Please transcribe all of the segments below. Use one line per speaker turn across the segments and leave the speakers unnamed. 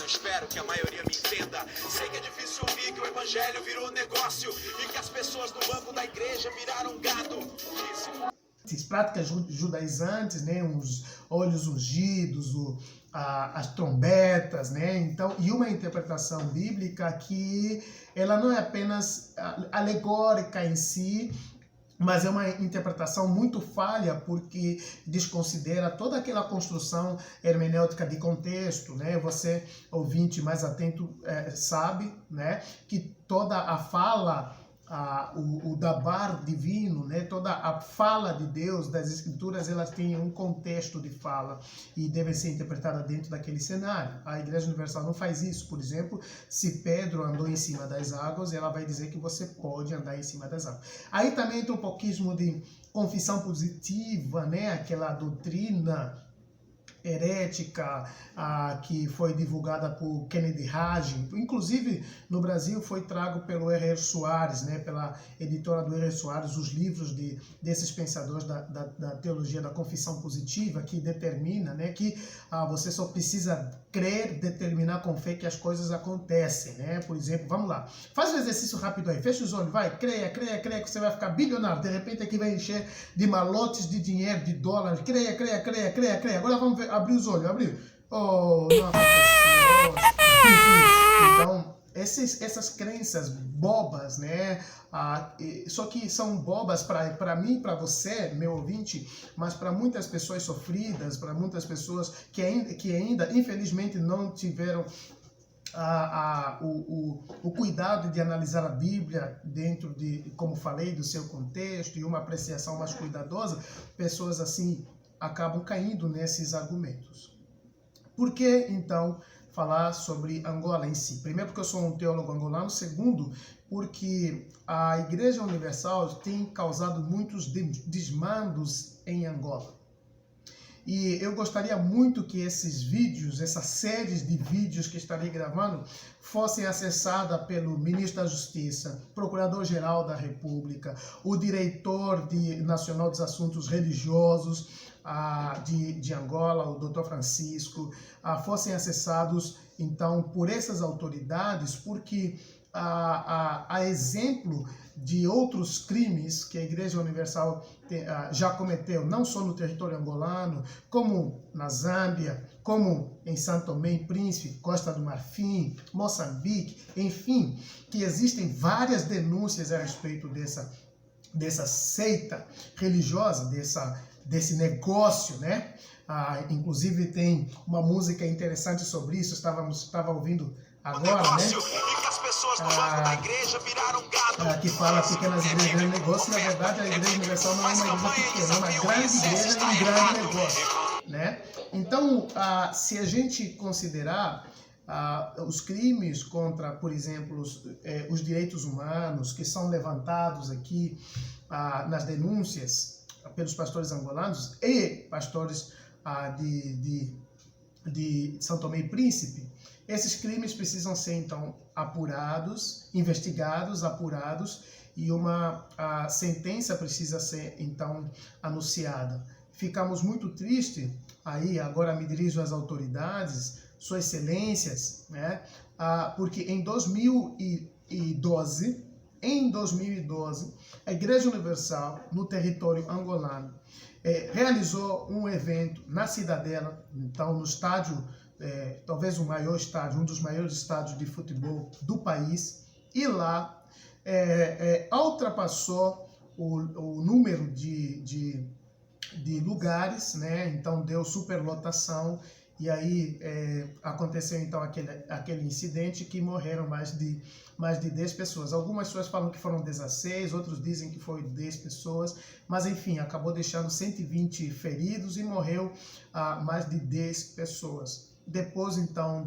espero que a maioria me entenda. Sei que é difícil ouvir que o evangelho virou negócio e que as pessoas no banco da igreja viraram gado.
Práticas judaizantes, né, os olhos ungidos, as trombetas, né, então, e uma interpretação bíblica que ela não é apenas alegórica em si, mas é uma interpretação muito falha porque desconsidera toda aquela construção hermenêutica de contexto, né? Você, ouvinte mais atento, sabe, né, que toda a fala, o dabar divino, né, toda a fala de Deus, das Escrituras, elas têm um contexto de fala e devem ser interpretadas dentro daquele cenário. A Igreja Universal não faz isso. Por exemplo, se Pedro andou em cima das águas, ela vai dizer que você pode andar em cima das águas. Aí também entra um pouquinho de confissão positiva, né, aquela doutrina herética que foi divulgada por Kennedy Hagin, inclusive no Brasil foi trago pelo R.R. Soares, né, pela editora do R.R. Soares, os livros desses pensadores da teologia da confissão positiva, que determina, né, que você só precisa crer, determinar com fé que as coisas acontecem, né? Por exemplo, vamos lá, faz um exercício rápido aí, fecha os olhos, vai, creia, que você vai ficar bilionário, de repente aqui vai encher de malotes de dinheiro, de dólares, creia, agora vamos ver, abrir os olhos, abriu, oh, não aconteceu. Então, essas crenças bobas, né? Só que são bobas para mim, para você, meu ouvinte, mas para muitas pessoas sofridas, para muitas pessoas que ainda, infelizmente, não tiveram o cuidado de analisar a Bíblia dentro de, como falei, do seu contexto e uma apreciação mais cuidadosa, pessoas assim acabam caindo nesses argumentos. Por que, então, falar sobre Angola em si? Primeiro, porque eu sou um teólogo angolano. Segundo, porque a Igreja Universal tem causado muitos desmandos em Angola. E eu gostaria muito que esses vídeos, essas séries de vídeos que estarei gravando, fossem acessadas pelo Ministro da Justiça, Procurador-Geral da República, o Diretor Nacional dos Assuntos Religiosos de Angola, o Dr. Francisco, fossem acessados, então, por essas autoridades, porque a exemplo de outros crimes que a Igreja Universal já cometeu, não só no território angolano, como na Zâmbia, como em São Tomé e Príncipe, Costa do Marfim, Moçambique, enfim, que existem várias denúncias a respeito dessa seita religiosa, desse negócio, né? Inclusive tem uma música interessante sobre isso, estava ouvindo agora, né? Que fala pequenas igrejas grandes negócio. Na verdade, a Igreja Universal não é uma igreja pequena, é uma grande igreja e um grande negócio, né? Então, se a gente considerar os crimes contra, por exemplo, os direitos humanos que são levantados aqui nas denúncias pelos pastores angolanos e pastores de São Tomé e Príncipe, esses crimes precisam ser, então, apurados, investigados, apurados, e uma sentença precisa ser, então, anunciada. Ficamos muito tristes, aí agora me dirijo às autoridades, Suas Excelências, né? Porque em 2012, a Igreja Universal, no território angolano, realizou um evento na Cidadela, então no estádio, talvez o maior estádio, um dos maiores estádios de futebol do país, e lá ultrapassou o número de lugares, né? Então deu superlotação, e aí aconteceu então aquele incidente que morreram mais de 10 pessoas. Algumas pessoas falam que foram 16, outros dizem que foi 10 pessoas, mas enfim, acabou deixando 120 feridos e morreu mais de 10 pessoas. Depois então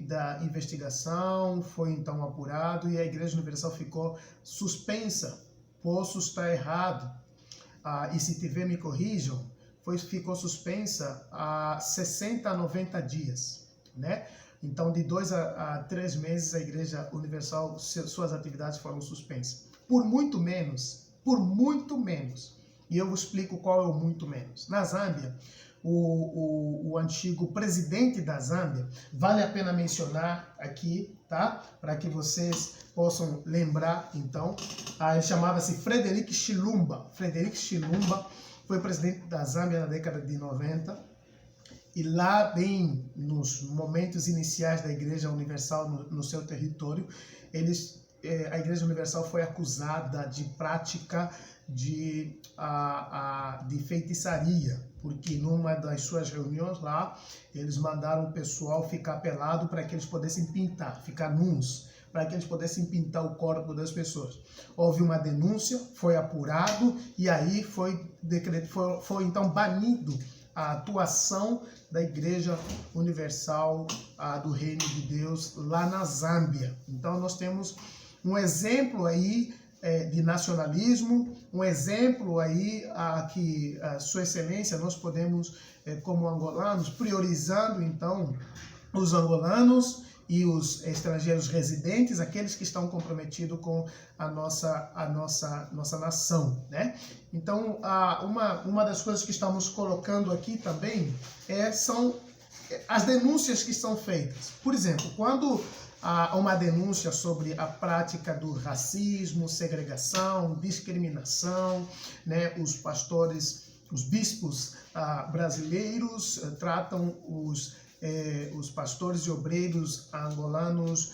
da investigação, foi então apurado e a Igreja Universal ficou suspensa. Posso estar errado, e se tiver me corrijam, ficou suspensa há 60 a 90 dias, né? Então, de 2 a 3 meses, a Igreja Universal, suas atividades foram suspensas. Por muito menos, e eu vos explico qual é o muito menos. Na Zâmbia, o antigo presidente da Zâmbia. Vale a pena mencionar aqui, tá? Para que vocês possam lembrar, então. Ele chamava-se Frederic Chilumba. Frederic Chilumba foi presidente da Zâmbia na década de 90. E lá, bem nos momentos iniciais da Igreja Universal no seu território, a Igreja Universal foi acusada de prática de feitiçaria, porque numa das suas reuniões lá, eles mandaram o pessoal ficar pelado para que eles pudessem pintar, ficar nus, para que eles pudessem pintar o corpo das pessoas. Houve uma denúncia, foi apurado, e aí foi então banido a atuação da Igreja Universal do Reino de Deus lá na Zâmbia. Então nós temos um exemplo aí de nacionalismo, um exemplo aí que Sua Excelência, nós podemos, como angolanos, priorizando então os angolanos e os estrangeiros residentes, aqueles que estão comprometidos com a nossa nação, né? Então, uma das coisas que estamos colocando aqui também são as denúncias que são feitas. Por exemplo, quando há uma denúncia sobre a prática do racismo, segregação, discriminação, né? Os pastores, os bispos brasileiros tratam os pastores e obreiros angolanos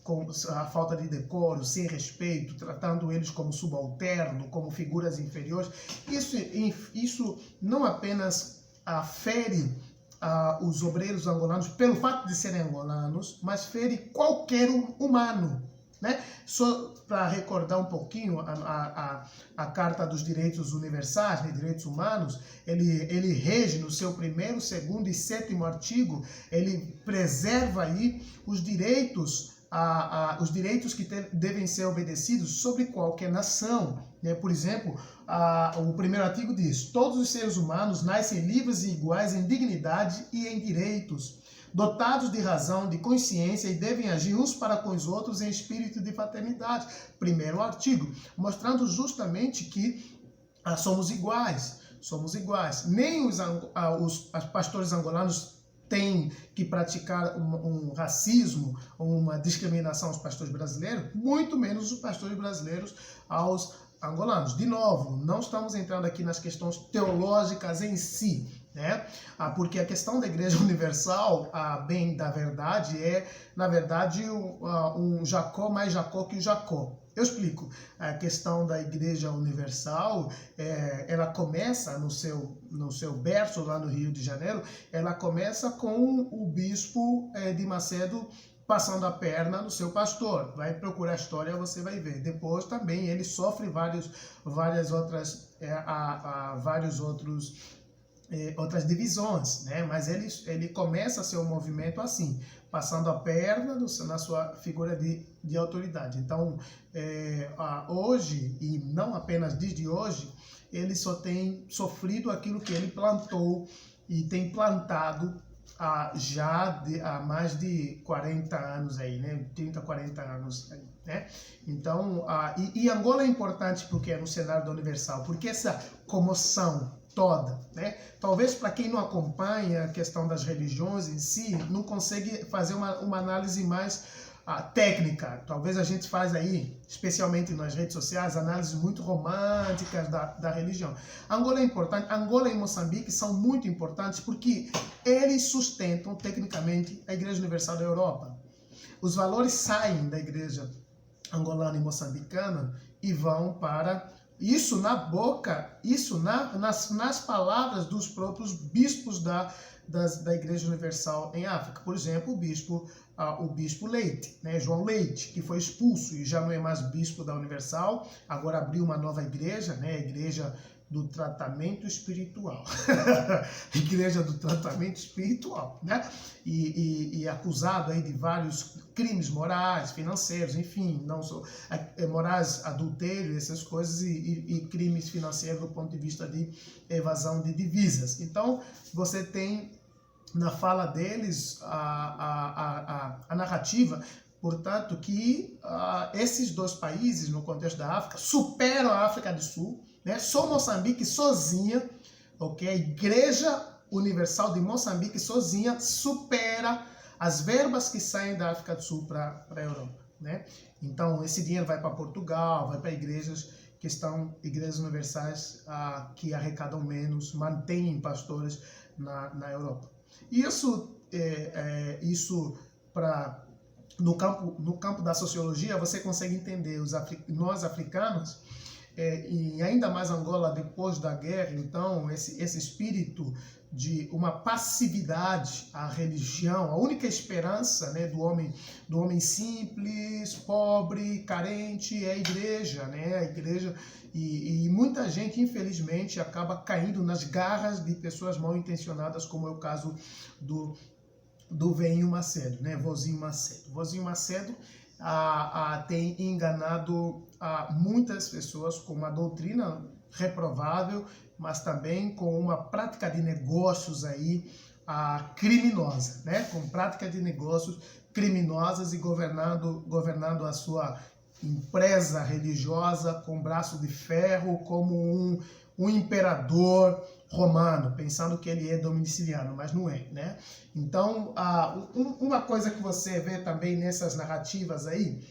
com a falta de decoro, sem respeito, tratando eles como subalterno, como figuras inferiores. Isso não apenas fere os obreiros angolanos pelo fato de serem angolanos, mas fere qualquer humano, né? Só para recordar um pouquinho a Carta dos Direitos Universais, né, Direitos Humanos, ele rege no seu 1º, 2º e 7º artigo, ele preserva aí os direitos que devem ser obedecidos sobre qualquer nação, né? Por exemplo, o 1º artigo diz: todos os seres humanos nascem livres e iguais em dignidade e em direitos, dotados de razão, de consciência, e devem agir uns para com os outros em espírito de fraternidade. 1º artigo, mostrando justamente que somos iguais. Nem os pastores angolanos têm que praticar um racismo, uma discriminação aos pastores brasileiros, muito menos os pastores brasileiros aos angolanos. De novo, não estamos entrando aqui nas questões teológicas em si, né? Porque a questão da Igreja Universal, bem da verdade, na verdade, um Jacó mais Jacó que o Jacó. Eu explico. A questão da Igreja Universal, ela começa no seu berço lá no Rio de Janeiro, ela começa com o bispo de Macedo passando a perna no seu pastor. Vai procurar a história, você vai ver. Depois também ele sofre outras divisões, né? Mas ele começa seu movimento assim, passando a perna na sua figura de autoridade. Então, hoje, e não apenas desde hoje, ele só tem sofrido aquilo que ele plantou e tem plantado já há mais de 40 anos aí, né? 30, 40 anos aí, né? Então, e Angola é importante porque é no cenário da Universal, porque essa comoção toda, né? Talvez para quem não acompanha a questão das religiões em si, não consegue fazer uma análise mais técnica. Talvez a gente faz aí, especialmente nas redes sociais, análises muito românticas da religião. Angola é importante, Angola e Moçambique são muito importantes porque eles sustentam tecnicamente a Igreja Universal da Europa. Os valores saem da Igreja angolana e moçambicana e vão para isso nas palavras dos próprios bispos da Igreja Universal em África. Por exemplo, o bispo Leite, né, João Leite, que foi expulso e já não é mais bispo da Universal, agora abriu uma nova igreja, né, a Igreja do Tratamento Espiritual. Igreja do Tratamento Espiritual, né? E acusado aí de vários crimes morais, financeiros, enfim, não só morais, adultério, essas coisas, e crimes financeiros do ponto de vista de evasão de divisas. Então, você tem na fala deles a narrativa, portanto, que esses dois países, no contexto da África, superam a África do Sul, né? Só Moçambique sozinha ok? A Igreja Universal de Moçambique sozinha supera as verbas que saem da África do Sul para a Europa, né? Então, esse dinheiro vai para Portugal, vai para igrejas que estão, igrejas universais que arrecadam menos, mantêm pastores na Europa. Isso, no campo da sociologia, você consegue entender nós africanos, e ainda mais Angola depois da guerra, então esse espírito de uma passividade à religião, a única esperança, né, do homem simples, pobre, carente é a igreja, né? A igreja, e muita gente infelizmente acaba caindo nas garras de pessoas mal intencionadas, como é o caso do Veinho Macedo, né? Vozinho Macedo. Vozinho Macedo tem enganado muitas pessoas com uma doutrina reprovável, mas também com uma prática de negócios aí criminosa, né? Com prática de negócios criminosas e governando a sua empresa religiosa com braço de ferro, como um imperador romano, pensando que ele é domiciliano, mas não é, né? Então, uma coisa que você vê também nessas narrativas aí,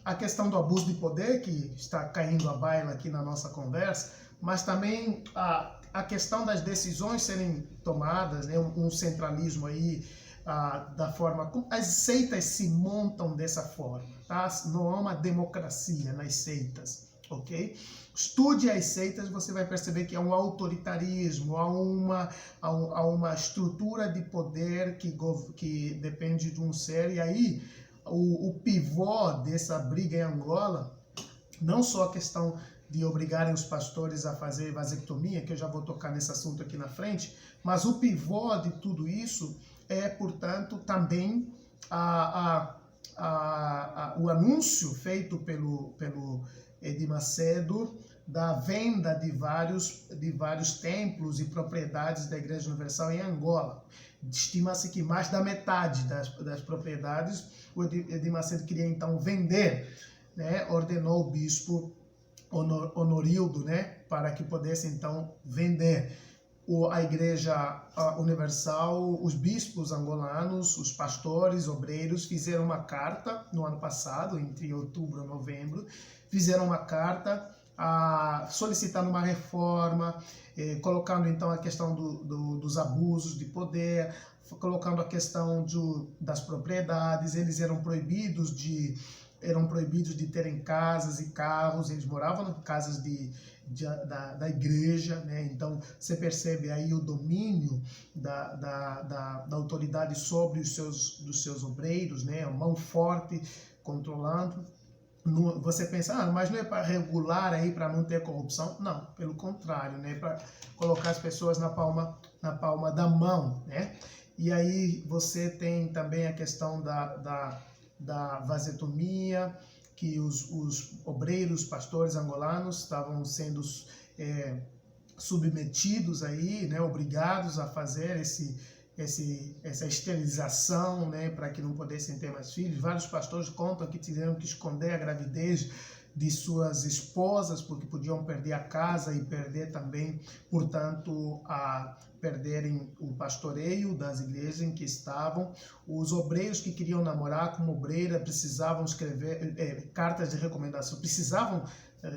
a questão do abuso de poder, que está caindo à baila aqui na nossa conversa, mas também a questão das decisões serem tomadas, né? Um centralismo aí, da forma como as seitas se montam dessa forma, tá? Não há uma democracia nas seitas, ok? Estude as seitas, você vai perceber que há um autoritarismo, há uma estrutura de poder que depende de um ser, e aí o pivô dessa briga em Angola, não só a questão de obrigarem os pastores a fazer vasectomia, que eu já vou tocar nesse assunto aqui na frente, mas o pivô de tudo isso é, portanto, também o anúncio feito pelo Edir Macedo da venda de vários templos e propriedades da Igreja Universal em Angola. Estima-se que mais da metade das propriedades o Edir Macedo queria então vender, né? Ordenou o bispo Honorildo, né, para que pudesse então vender. A Igreja Universal, os bispos angolanos, os pastores, obreiros, fizeram uma carta no ano passado, entre outubro e novembro, fizeram uma carta solicitando uma reforma, colocando então a questão dos abusos de poder, colocando a questão das propriedades. Eles eram proibidos de terem casas e carros, eles moravam em casas da igreja, né? Então você percebe aí o domínio da autoridade sobre dos seus obreiros, né? A mão forte controlando. Você pensa, mas não é para regular aí, para não ter corrupção? Não, pelo contrário, né? Para colocar as pessoas na palma da mão, né? E aí você tem também a questão da vasectomia, que os obreiros, pastores angolanos estavam sendo submetidos aí, né, obrigados a fazer essa esterilização, né, para que não pudessem ter mais filhos. Vários pastores contam que tiveram que esconder a gravidez de suas esposas, porque podiam perder a casa e perder também, portanto, perderem o pastoreio das igrejas em que estavam. Os obreiros que queriam namorar como obreira precisavam escrever cartas de recomendação, precisavam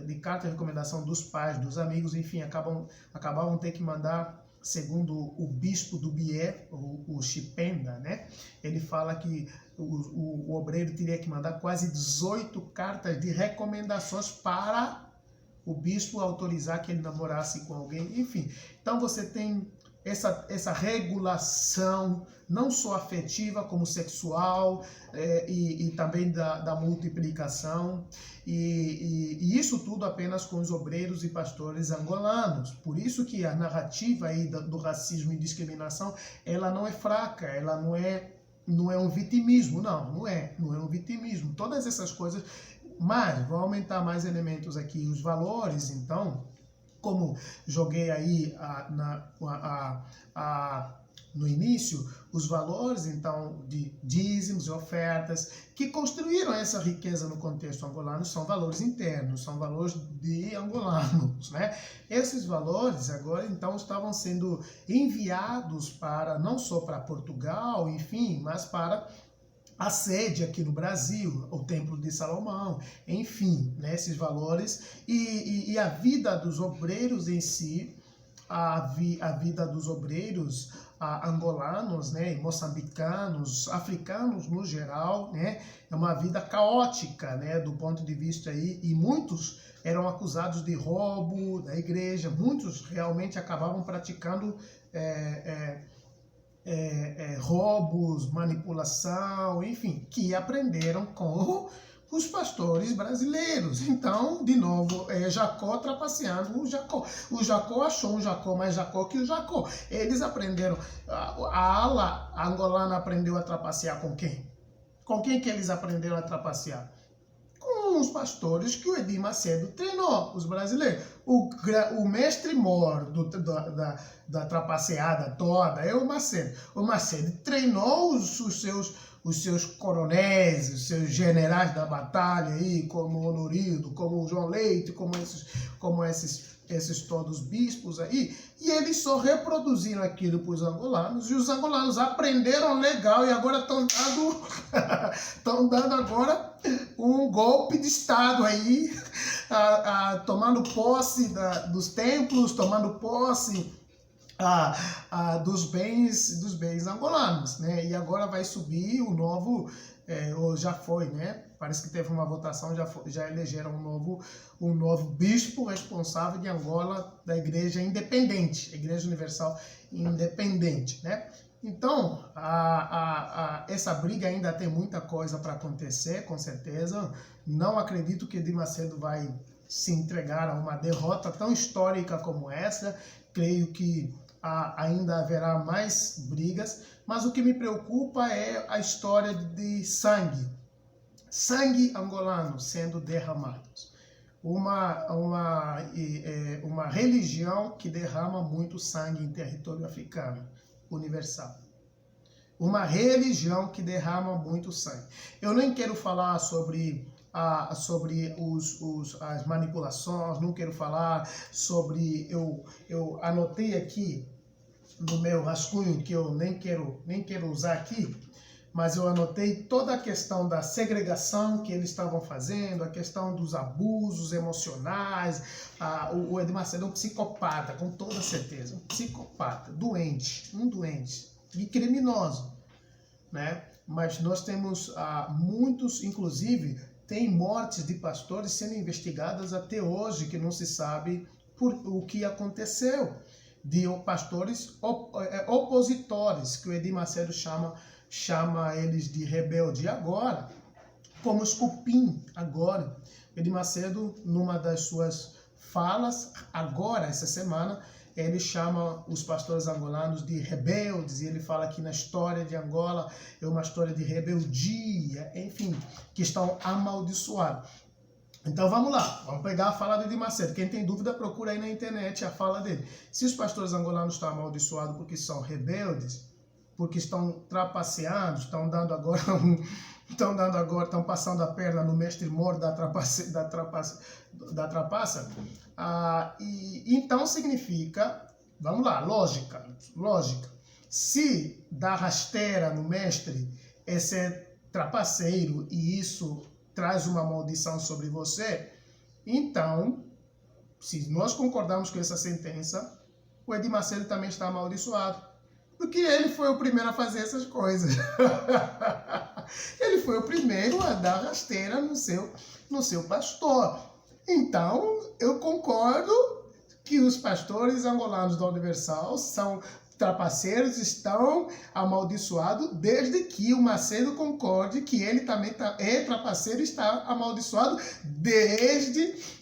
de carta de recomendação dos pais, dos amigos, enfim, acabavam ter que mandar, segundo o bispo do Bié, o Chipenda, né? Ele fala que o obreiro teria que mandar quase 18 cartas de recomendações para o bispo autorizar que ele namorasse com alguém, enfim. Então você tem essa regulação, não só afetiva, como sexual, e também da multiplicação, e isso tudo apenas com os obreiros e pastores angolanos. Por isso que a narrativa aí do racismo e discriminação, ela não é fraca, ela não é um vitimismo, não é um vitimismo. Todas essas coisas, mas vão aumentar mais elementos aqui, os valores, então, como joguei aí no início, os valores, então, de dízimos e ofertas, que construíram essa riqueza no contexto angolano, são valores internos, são valores de angolanos, né? Esses valores, agora, então, estavam sendo enviados para, não só para Portugal, enfim, mas para a sede aqui no Brasil, o Templo de Salomão, enfim, né, esses valores, e a vida dos obreiros em si, a vida dos obreiros angolanos, né, moçambicanos, africanos no geral, né, é uma vida caótica, né, do ponto de vista aí, e muitos eram acusados de roubo da igreja, muitos realmente acabavam praticando roubos, manipulação, enfim, que aprenderam com os pastores brasileiros. Então, de novo, Jacó trapaceando o Jacó. O Jacó achou um Jacó mais Jacó que o Jacó. Eles aprenderam, a ala angolana aprendeu a trapacear com quem? Com quem que eles aprenderam a trapacear? Com os pastores que o Edir Macedo treinou, os brasileiros. O mestre mor da trapaceada toda é o Macedo. O Macedo treinou os seus coronéis, os seus generais da batalha, aí, como o Honorildo, como o João Leite, como esses todos bispos aí, e eles só reproduziram aquilo para os angolanos, e os angolanos aprenderam legal e agora estão dando agora um golpe de Estado aí, tomando posse dos templos, tomando posse dos bens angolanos, né? E agora vai subir o novo, ou já foi, né? Parece que teve uma votação, já elegeram um novo bispo responsável de Angola, da Igreja Independente, Igreja Universal Independente, né? Então, essa briga ainda tem muita coisa para acontecer, com certeza. Não acredito que Edir Macedo vai se entregar a uma derrota tão histórica como essa. Creio que ainda haverá mais brigas, mas o que me preocupa é a história de sangue angolano sendo derramado. Uma religião que derrama muito sangue em território africano universal. Uma religião que derrama muito sangue. Eu nem quero falar sobre as manipulações, não quero falar sobre... Eu anotei aqui no meu rascunho, que eu nem quero usar aqui, mas eu anotei toda a questão da segregação que eles estavam fazendo, a questão dos abusos emocionais. O Edir Macedo é um psicopata, com toda certeza, um psicopata, um doente e criminoso, né? Mas nós temos muitos, inclusive, tem mortes de pastores sendo investigadas até hoje, que não se sabe o que aconteceu, de pastores opositores, que o Edir Macedo chama eles de rebelde. Agora, como escupim, agora, Edir Macedo, numa das suas falas, agora, essa semana, ele chama os pastores angolanos de rebeldes, e ele fala que na história de Angola é uma história de rebeldia, enfim, que estão amaldiçoados. Então vamos lá, vamos pegar a fala de Edir Macedo. Quem tem dúvida, procura aí na internet a fala dele. Se os pastores angolanos estão amaldiçoados porque são rebeldes, porque estão trapaceando, estão passando a perna no mestre mor da trapaça, então significa, vamos lá, lógica. Se dar rasteira no mestre é ser trapaceiro e isso traz uma maldição sobre você, então, se nós concordamos com essa sentença, o Edir Macedo também está amaldiçoado. Porque ele foi o primeiro a fazer essas coisas. Ele foi o primeiro a dar rasteira no seu pastor. Então, eu concordo que os pastores angolanos da Universal são trapaceiros, estão amaldiçoados, desde que o Macedo concorde que ele também é trapaceiro e está amaldiçoado desde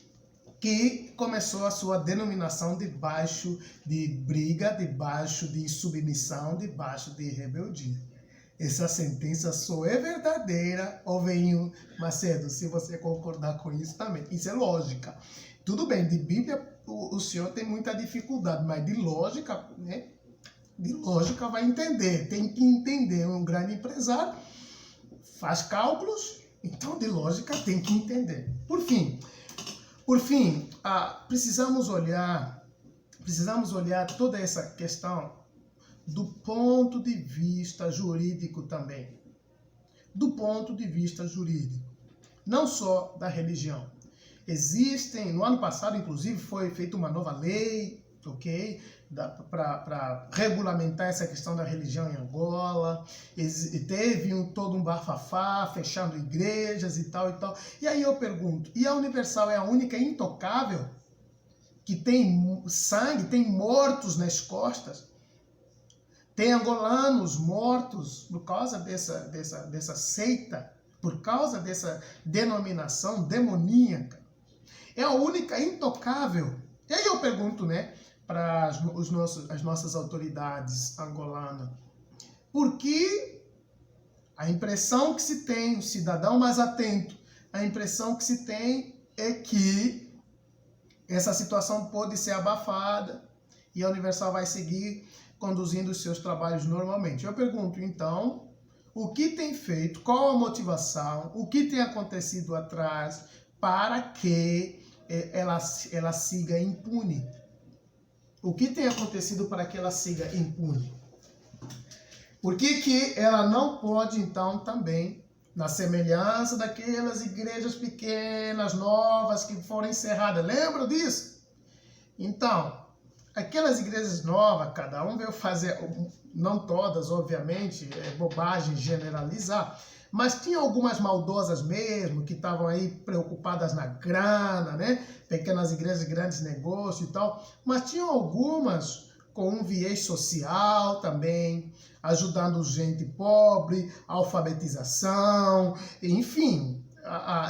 que começou a sua denominação debaixo de briga, debaixo de submissão, debaixo de rebeldia. Essa sentença só é verdadeira, Ovenho Macedo, se você concordar com isso também. Isso é lógica. Tudo bem, de Bíblia o senhor tem muita dificuldade, mas de lógica, né? de lógica vai entender, tem que entender. Um grande empresário faz cálculos, então de lógica tem que entender. Por fim, precisamos olhar toda essa questão do ponto de vista jurídico também. Do ponto de vista jurídico. Não só da religião. No ano passado, inclusive, foi feita uma nova lei, ok? Para regulamentar essa questão da religião em Angola. Teve todo um bafafá, fechando igrejas e tal e tal. E aí eu pergunto, e a Universal é a única intocável que tem sangue, tem mortos nas costas? Tem angolanos mortos por causa dessa seita, por causa dessa denominação demoníaca. É a única intocável. E aí eu pergunto, né, para as nossas autoridades angolanas, por que a impressão que se tem, o cidadão mais atento, a impressão que se tem é que essa situação pode ser abafada e a Universal vai seguir conduzindo os seus trabalhos normalmente. Eu pergunto, então, o que tem feito, qual a motivação, o que tem acontecido atrás para que ela siga impune? O que tem acontecido para que ela siga impune? Por que ela não pode, então, também, na semelhança daquelas igrejas pequenas, novas, que foram encerradas? Lembra disso? Então, aquelas igrejas novas, cada um veio fazer, não todas, obviamente, é bobagem generalizar, mas tinha algumas maldosas mesmo, que estavam aí preocupadas na grana, né? Pequenas igrejas, grandes negócios e tal, mas tinham algumas com um viés social também, ajudando gente pobre, alfabetização, enfim,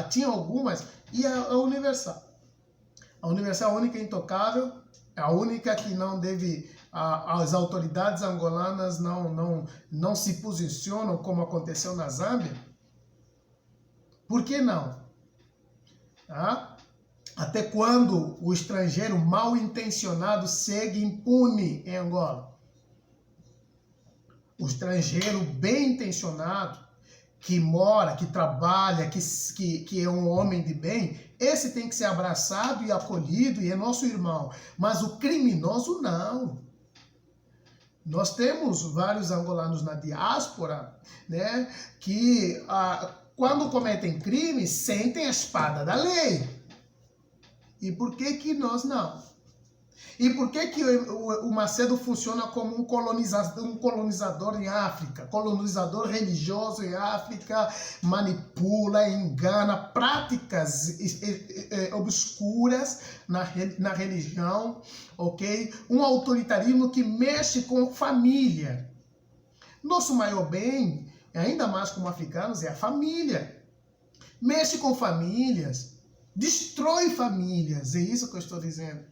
tinha algumas, e a Universal. A Universal é a única intocável, é a única que não deve, as autoridades angolanas não se posicionam como aconteceu na Zâmbia. Por que não? Até quando o estrangeiro mal intencionado segue impune em Angola? O estrangeiro bem intencionado, que mora, que trabalha, que é um homem de bem, esse tem que ser abraçado e acolhido e é nosso irmão. Mas o criminoso não. Nós temos vários angolanos na diáspora, né, que quando cometem crimes sentem a espada da lei. E por que nós não? E por que o Macedo funciona como um colonizador em África? Colonizador religioso em África, manipula, engana, práticas obscuras na religião, ok? Um autoritarismo que mexe com família. Nosso maior bem, ainda mais como africanos, é a família. Mexe com famílias, destrói famílias, é isso que eu estou dizendo.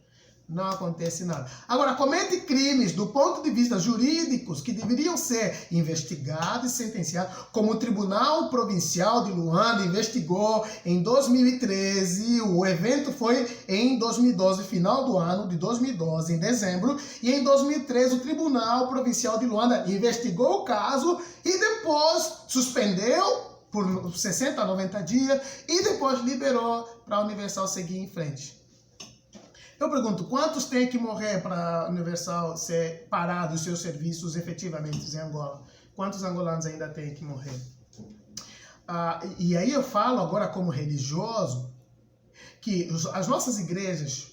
Não acontece nada. Agora, comete crimes do ponto de vista jurídicos que deveriam ser investigados e sentenciados, como o Tribunal Provincial de Luanda investigou em 2013, o evento foi em 2012, final do ano de 2012, em dezembro, e em 2013 o Tribunal Provincial de Luanda investigou o caso e depois suspendeu por 60 a 90 dias e depois liberou para a Universal seguir em frente. Eu pergunto, quantos tem que morrer para a Universal ser parado os seus serviços efetivamente em Angola? Quantos angolanos ainda tem que morrer? E aí eu falo agora como religioso, que as nossas igrejas,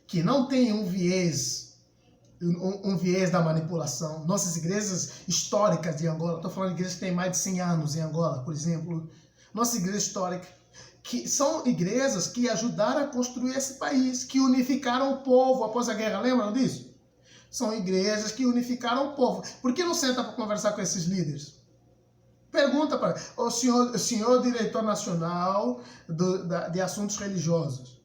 que não têm um viés da manipulação, nossas igrejas históricas de Angola, estou falando de igrejas que têm mais de 100 anos em Angola, por exemplo, nossa igreja histórica, que são igrejas que ajudaram a construir esse país, que unificaram o povo após a guerra, lembram disso? São igrejas que unificaram o povo. Por que não senta para conversar com esses líderes? Pergunta para o senhor diretor nacional de assuntos religiosos,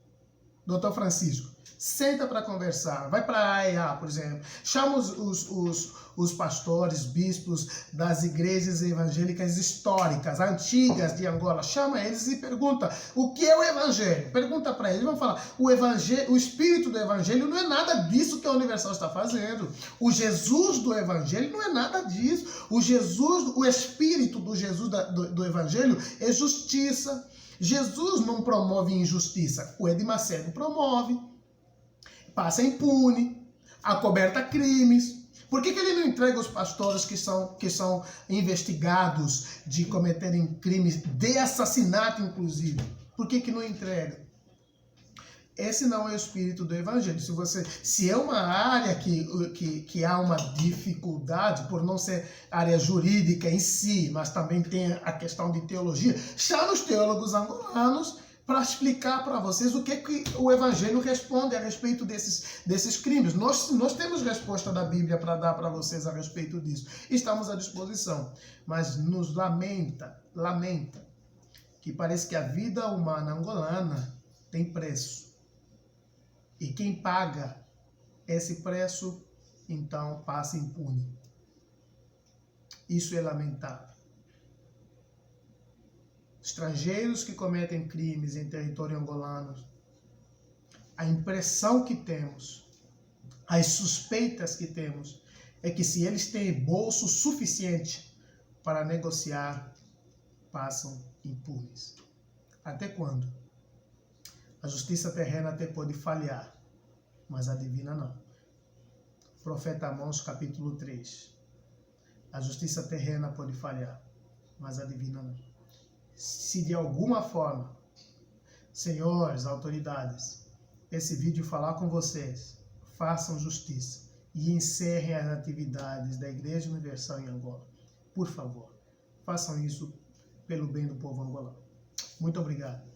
Dr. Francisco, Senta para conversar. Vai para a AEA, por exemplo. Chama os pastores, bispos das igrejas evangélicas históricas, antigas de Angola. Chama eles e pergunta o que é o evangelho. Pergunta para eles. Vão falar, o espírito do evangelho não é nada disso que a Universal está fazendo. O Jesus do evangelho não é nada disso. O espírito do Jesus do evangelho é justiça. Jesus não promove injustiça. O Edir Macedo promove. Passa impune, acoberta crimes. Por que ele não entrega os pastores que são investigados de cometerem crimes de assassinato, inclusive? Por que não entrega? Esse não é o espírito do evangelho. Se é uma área que há uma dificuldade, por não ser área jurídica em si, mas também tem a questão de teologia, chama os teólogos angolanos para explicar para vocês o que o evangelho responde a respeito desses crimes. Nós temos resposta da Bíblia para dar para vocês a respeito disso. Estamos à disposição. Mas nos lamenta que parece que a vida humana angolana tem preço. E quem paga esse preço, então, passa impune. Isso é lamentável. Estrangeiros que cometem crimes em território angolano, a impressão que temos, as suspeitas que temos, é que se eles têm bolso suficiente para negociar, passam impunes. Até quando? A justiça terrena até pode falhar, mas a divina não. Profeta Amós, capítulo 3. A justiça terrena pode falhar, mas a divina não. Se de alguma forma, senhores, autoridades, esse vídeo falar com vocês, façam justiça e encerrem as atividades da Igreja Universal em Angola. Por favor, façam isso pelo bem do povo angolano. Muito obrigado.